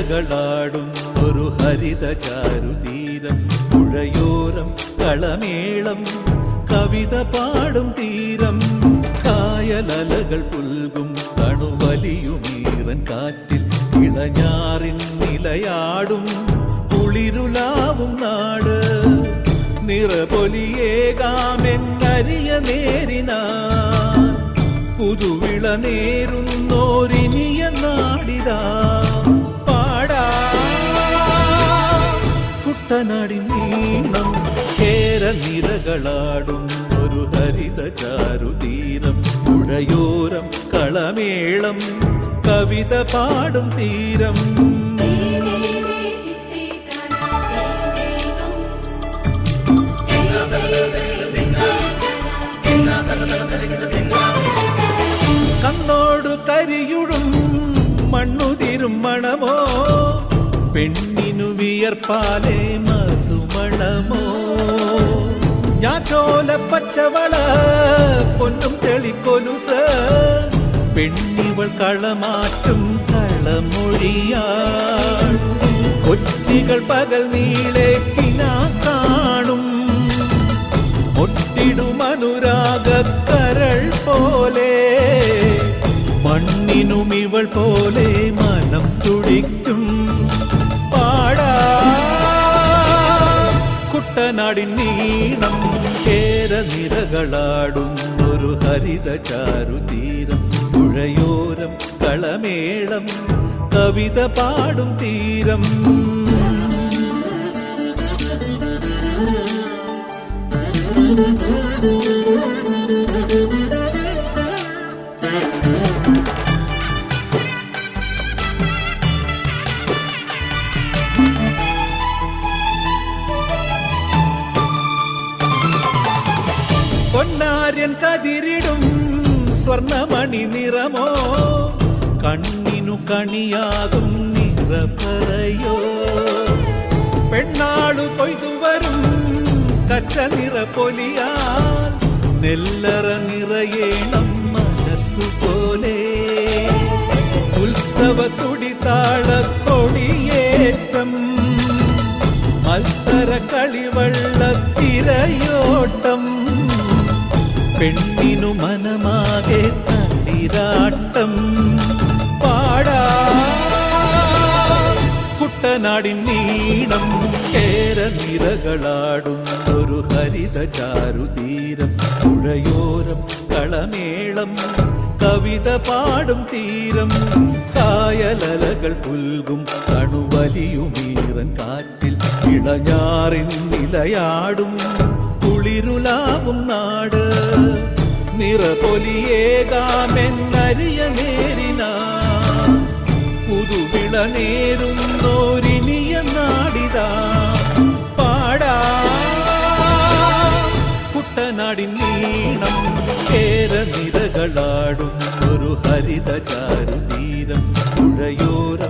നിരകളാടും ഒരു ഹരിത ചാരുതീരം പുഴയോരം കളമേളം കവിത പാടും തീരം കായലലകൾ പുൽകും കണുവലിയുമീറൻ കാറ്റിൽ ഇളഞ്ഞാറിൻ നിലയാടും കുളിരുലാവും നാട് നിറപൊലിയേകാമെന്നരിയ നേരിനാ പുതുവിള നേരുന്നോരിനിയ നാടിതാ പാടാ കുട്ടനാടിൻ നീണം കേര നിരകളാടും ഒരു ഹരിത ചാരുതീരം പുഴയോരം കളമേളം കവിത പാടും തീരം കണ്ണോടു കരിയുടും മണ്ണുതിരും മണമോ പെണ്ണിനു വിയർപ്പാലേ മധുമണമോ ഞാറ്റോല പച്ചവള പൊന്നും ചെളിക്കൊലുസ് പെണ്ണിവൾ കളമാറ്റും കളമൊഴിയാൾ കൊച്ചികൾ പകൽ നീളെ കിനാ കാണും ഒട്ടിടും അനുരാഗക്കരൾ പോലെ മണ്ണിനും ഇവൾ പോലെ മനം തുടിക്കും പാടാ കുട്ടനാടിൻ നീണം കേര നിരകളാടും ഒരു ഹരിത ചാരുതീരം പുഴയോരം കളമേളം കവിത പാടും തീരം പൊന്നാര്യൻ കതിരിടും സ്വർണമണി നിറമോ കണ്ണിനു കണിയാകും നിറപറയോ പെണ്ണാളു കൊയ്തുവരും കച്ച നിറപ്പൊലിയാൽ നെല്ലറ നിറയേണം മനസ്സുപോലെ ഉത്സവ തുടിതാളക്കൊടിയേറ്റം മത്സര കളിവള്ളത്തിരയോട്ടം പെണ്ണിനു മനമാകെ തളിരാട്ടം പാടാ കുട്ടനാടിൻ നീണം കേര നിരകളാടും ഒരു ഹരിത ചാരുതീരം പുഴയോരം കളമേളം കവിത പാടും തീരം കായലലകൾ പുൽകും കണുവലിയുമീറൻ കാറ്റിൽ ഇളഞ്ഞാറിൻ നിലയാടും കുളിരുലാവും നാട് നിറപൊലിയേകാമെന്നരിയ നേരിനാ പുതുവിള നേരുന്നോരിനിയ നാടിതാ പാടാ കുട്ടനാടിൻ നീണം കേര നിരകളാടും ഒരു ഹരിത ചാരുതീരം പുഴയോര